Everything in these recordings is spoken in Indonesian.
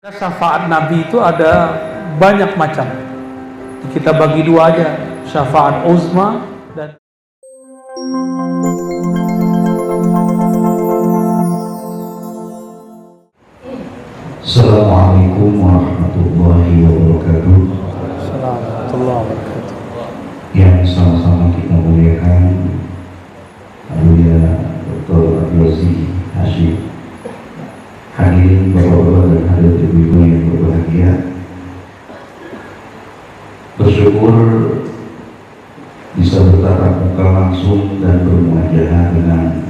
Syafaat Nabi itu ada banyak macam. Kita bagi dua aja, syafaat uzma dan Assalamualaikum warahmatullahi wabarakatuh. Assalamualaikum warahmatullahi wabarakatuh. Yang sama-sama kita muliakan Abuya Dr. Abdulaziz Hashim, hadirin bapak-bapak dan hadirat ibu-ibu yang berbahagia. Bersyukur bisa bertatap muka langsung dan bermuajahah dengan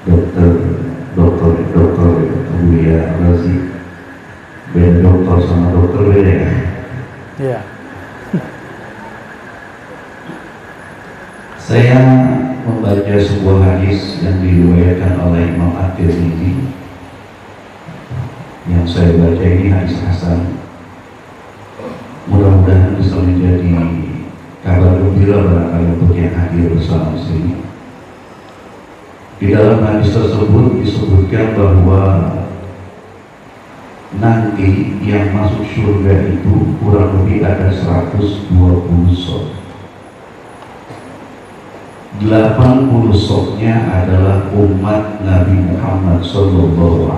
Dr. Abuya Abdulaziz. Beda dokter sama dokter beda ya? Ya. Saya membaca sebuah hadis yang diriwayatkan oleh Imam At-Tirmidzi. Yang saya baca ini hadis hasan. Mudah-mudahan bisa menjadi kabar gembira barangkali untuk yang hadir bersama di sini. Di dalam hadis tersebut disebutkan bahwa nanti yang masuk surga itu kurang lebih ada 120 sok. 80 soknya adalah umat Nabi Muhammad SAW.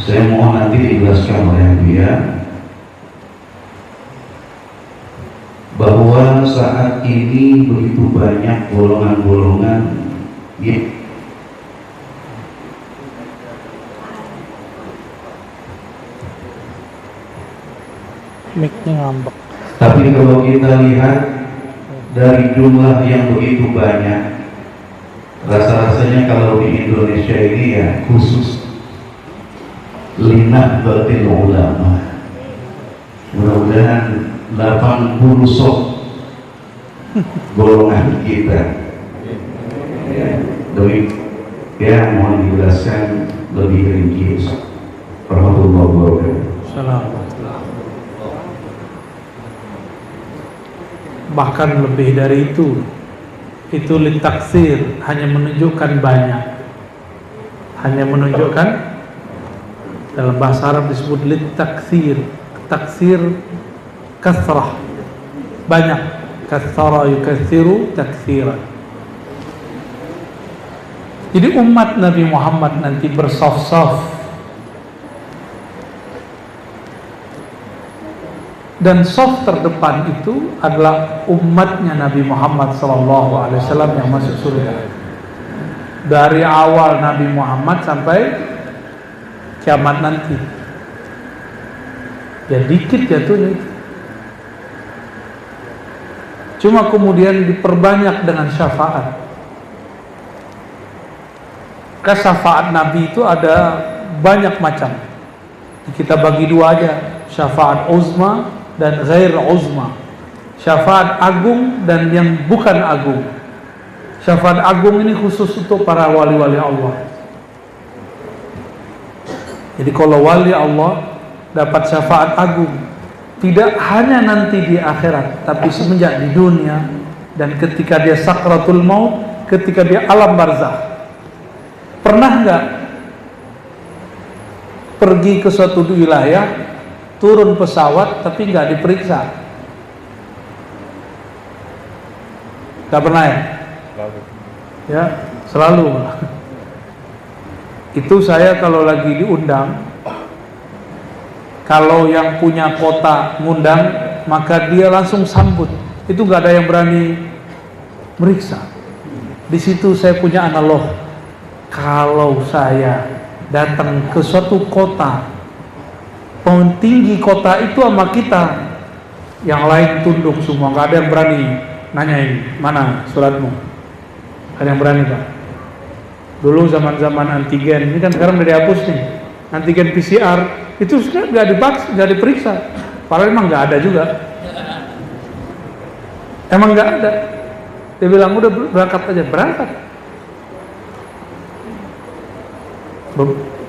Saya mohon nanti dijelaskan oleh dia bahwa saat ini begitu banyak golongan-golongan yang Mic-nya ngambek. tapi kalau kita lihat dari jumlah yang begitu banyak, rasa-rasanya kalau di Indonesia ini ya khusus linah batil ulama. Mudah-mudahan 80 sok golongan kita. Ya, mohon dijelaskan lebih rinci. Warahmatullahi wabarakatuh. Assalamualaikum. Bahkan lebih dari itu litaksir, hanya menunjukkan banyak, hanya menunjukkan, dalam bahasa Arab disebut litaksir, taksir kasrah, banyak, kasara yukatsiru taksiran. Jadi umat Nabi Muhammad nanti bersaf-saf, dan saf terdepan itu adalah umatnya Nabi Muhammad SAW yang masuk surga. Dari awal Nabi Muhammad sampai kiamat nanti. Ya dikit jatuhnya itu. Cuma kemudian diperbanyak dengan syafaat. Syafaat Nabi itu ada banyak macam. Kita bagi dua aja, syafaat uzma dan ghair uzma. Syafaat agung dan yang bukan agung. Syafaat agung ini khusus untuk para wali-wali Allah. Jadi kalau wali Allah dapat syafaat agung, tidak hanya nanti di akhirat, tapi semenjak di dunia dan ketika dia sakratul maut, ketika dia alam barzakh. Pernah enggak pergi ke suatu wilayah, turun pesawat tapi nggak diperiksa? Nggak pernah ya? Ya, selalu. Itu saya kalau lagi diundang, kalau yang punya kota ngundang, maka dia langsung sambut. Itu nggak ada yang berani meriksa. Di situ saya punya analog. Kalau saya datang ke suatu kota, pentinggi kota itu sama kita, yang lain tunduk semua, nggak ada yang berani nanyain mana suratmu. Ada yang berani Pak? Dulu zaman-zaman antigen, ini kan sekarang udah dihapus nih. Antigen PCR itu sudah nggak diperiksa, padahal emang nggak ada juga. Emang nggak ada. Dia bilang udah berangkat aja, berangkat.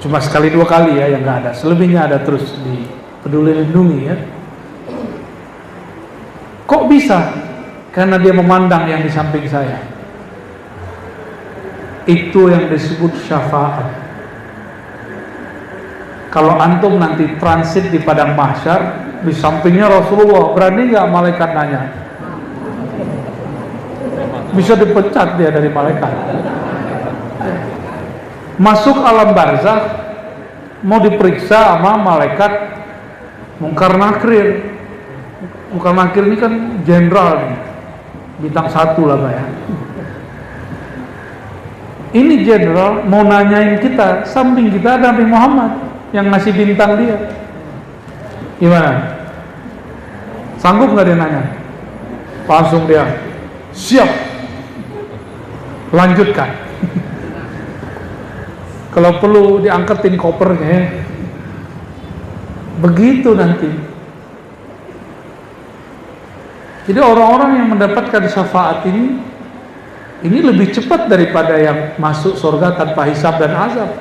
Cuma sekali dua kali ya yang nggak ada, selebihnya ada terus di Peduli Lindungi ya. Kok bisa? Karena dia memandang yang di samping saya. Itu yang disebut syafaat. Kalau antum nanti transit di padang mahsyar, di sampingnya Rasulullah, berani nggak malaikat nanya? Bisa dipecat dia dari malaikat. Masuk alam barzakh, mau diperiksa sama malaikat Munkar Nakir. Munkar Nakir ini kan jenderal nih, bintang 1 lah Pak ya. Ini jenderal mau nanyain kita, samping kita ada Nabi Muhammad yang ngasih bintang dia. Gimana? Sanggup nggak dia nanya? Langsung dia siap, lanjutkan. Kalau perlu diangkatin kopernya. Begitu nanti. Jadi orang-orang yang mendapatkan syafaat ini lebih cepat daripada yang masuk surga tanpa hisab dan azab.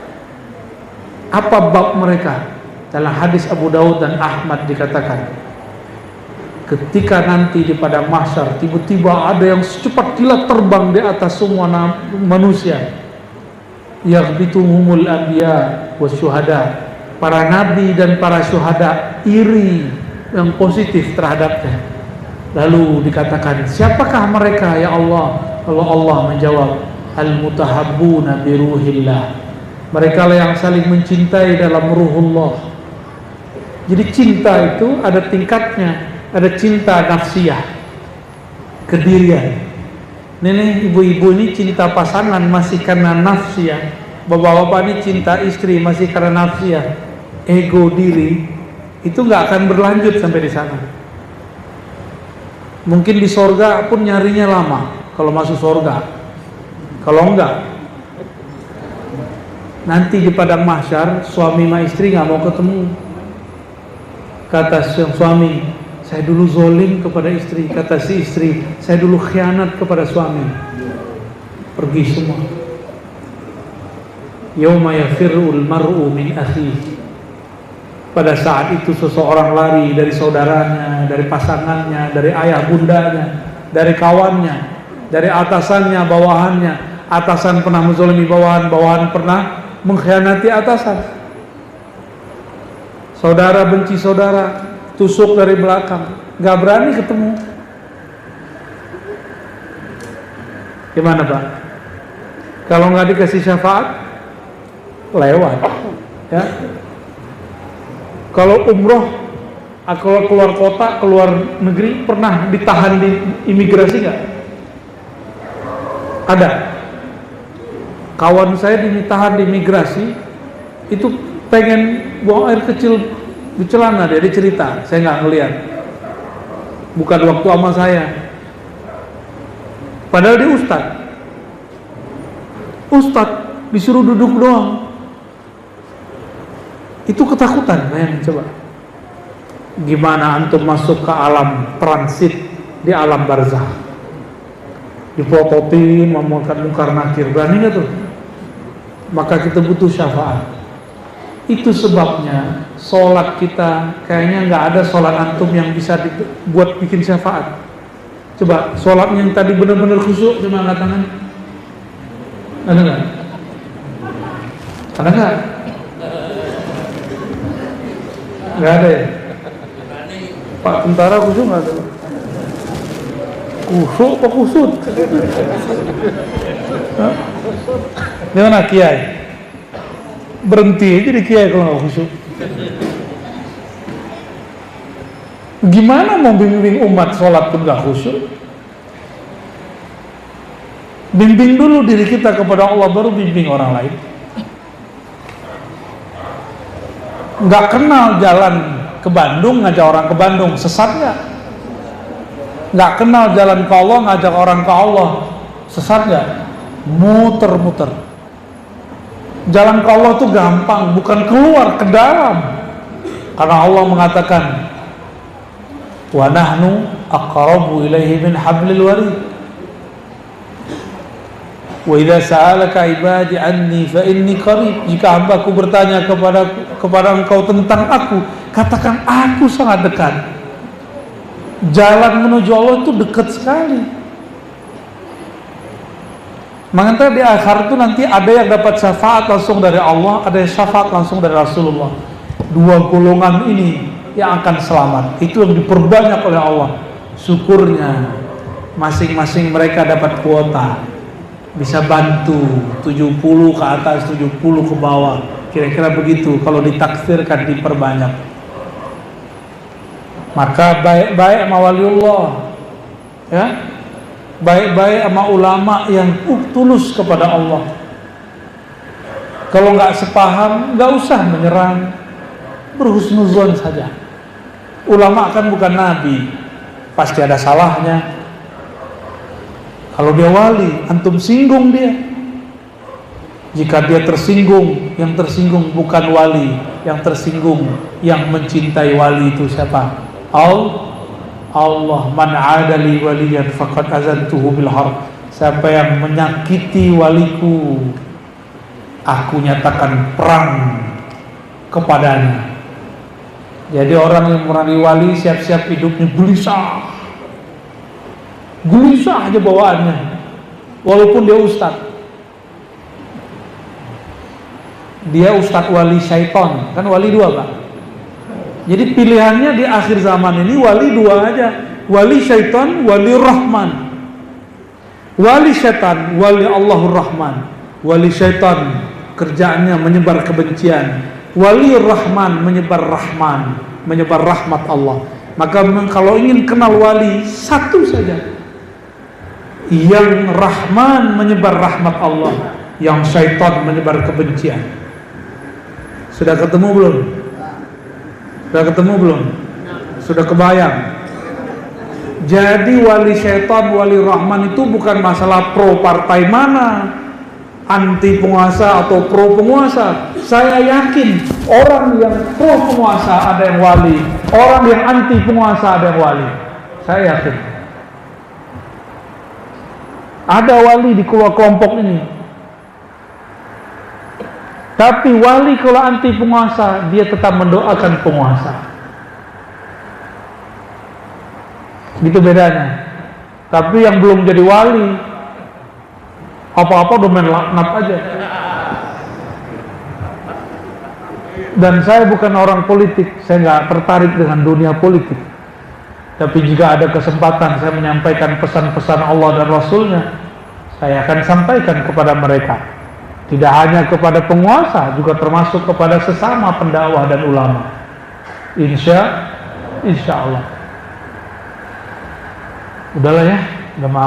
Apa bab mereka? Dalam hadis Abu Daud dan Ahmad dikatakan, ketika nanti di padang mahsyar tiba-tiba ada yang secepat kilat terbang di atas semua manusia, yaghbituhumul anbiya wasyuhada, para nabi dan para syuhada iri yang positif terhadapnya. Lalu dikatakan, siapakah mereka ya Allah? Kalau Allah menjawab, al-mutahabbuna biruhillah, mereka lah yang saling mencintai dalam ruhullah. Jadi cinta itu ada tingkatnya. Ada cinta nafsiyah, kedirian. Nenek ibu-ibu ini cinta pasangan masih karena nafsiyah. Bapak-bapak ini cinta istri masih karena nafsiyah. Ego diri itu nggak akan berlanjut sampai di sana. Mungkin di sorga pun nyarinya lama kalau masuk sorga. Kalau enggak, nanti di padang mahsyar suami sama istri nggak mau ketemu. Kata suami, saya dulu zolim kepada istri. Kata si istri, saya dulu khianat kepada suami. Pergi semua. Yauma yafirul mar'u min akhihi. Pada saat itu seseorang lari dari saudaranya, dari pasangannya, dari ayah bundanya, dari kawannya, dari atasannya, bawahannya. Atasan pernah menzolimi bawahan, bawahan pernah mengkhianati atasan. Saudara benci saudara, tusuk dari belakang, nggak berani ketemu. Gimana Pak? Kalau nggak dikasih syafaat, lewat. Ya. Kalau umroh, kalau keluar kota, keluar negeri, pernah ditahan di imigrasi nggak? Ada. Kawan saya ditahan di imigrasi, itu pengen buang air kecil di celana, dia cerita, saya nggak ngeliat, bukan waktu sama saya, padahal dia ustad disuruh duduk doang. Itu ketakutan. Bayangin coba, gimana antum masuk ke alam transit di alam barzakh, dipototin Munkar Nakir, berani nggak tuh? Maka kita butuh syafaat. Itu sebabnya sholat kita kayaknya nggak ada sholat antum yang bisa dibuat bikin syafaat. Coba sholatnya yang tadi benar-benar khusyuk, cuma angkat tangan. Ada nggak? Ada nggak? Nggak ada ya? Pak tentara khusyuk nggak ada? Khusyuk apa khusyuk? Gimana Kiai? Berhenti aja di Kiai kalau nggak khusyuk. Gimana mau bimbing umat sholat pun nggak khusyuk? Bimbing dulu diri kita kepada Allah, baru bimbing orang lain. Nggak kenal jalan ke Bandung, ngajak orang ke Bandung, sesat nggak? Nggak kenal jalan ke Allah, ngajak orang ke Allah, sesat nggak? Muter-muter. Jalan ke Allah itu gampang, bukan keluar ke dalam. Karena Allah mengatakan, wa nahnu aqrabu ilaihi min hablil warid. Wa idza sa'alaka ibadi anni fa inni qarib. Jika hambaku bertanya kepada engkau tentang aku, katakan aku sangat dekat. Jalan menuju Allah itu dekat sekali. Makanya di akhir itu nanti ada yang dapat syafaat langsung dari Allah, ada yang syafaat langsung dari Rasulullah. dua golongan ini yang akan selamat. Itu yang diperbanyak oleh Allah. Syukurnya masing-masing mereka dapat kuota, bisa bantu 70 ke atas, 70 ke bawah, kira-kira begitu. Kalau ditaksirkan diperbanyak, maka baik-baik sama waliullah, ya, baik-baik sama ulama yang tulus kepada Allah. Kalau nggak sepaham, nggak usah menyerang, berhusnuzon saja. Ulama kan bukan nabi, pasti ada salahnya. Kalau dia wali, antum singgung dia. Jika dia tersinggung, yang tersinggung bukan wali, yang tersinggung yang mencintai wali itu siapa? Allah. Man 'adali waliyan faqad azantuhu bil harb. Siapa yang menyakiti waliku, aku nyatakan perang kepadanya. Jadi orang yang merangi wali siap-siap hidupnya gelisah aja bawaannya, walaupun dia ustadz wali syaitan, kan wali dua Pak. Jadi pilihannya di akhir zaman ini wali dua aja, wali syaitan, wali rahman. Wali syaitan, wali Allahur Rahman. Wali syaitan kerjaannya menyebar kebencian, wali rahman menyebar rahmat Allah. Maka kalau ingin kenal wali, satu saja, yang rahman menyebar rahmat Allah, yang syaitan menyebar kebencian. Sudah ketemu belum? Sudah kebayang? Jadi wali syaitan, wali rahman itu bukan masalah pro partai mana, anti penguasa atau pro penguasa. Saya yakin orang yang pro penguasa ada yang wali, orang yang anti penguasa ada yang wali. Saya yakin ada wali di kelompok ini. Tapi wali kalau anti penguasa, dia tetap mendoakan penguasa. Gitu bedanya. Tapi yang belum jadi wali, apa-apa udah main laknat aja. Dan saya bukan orang politik, saya nggak tertarik dengan dunia politik. Tapi jika ada kesempatan saya menyampaikan pesan-pesan Allah dan Rasulnya, saya akan sampaikan kepada mereka. Tidak hanya kepada penguasa, juga termasuk kepada sesama pendakwah dan ulama. Insya Allah. Udahlah ya, udah malam.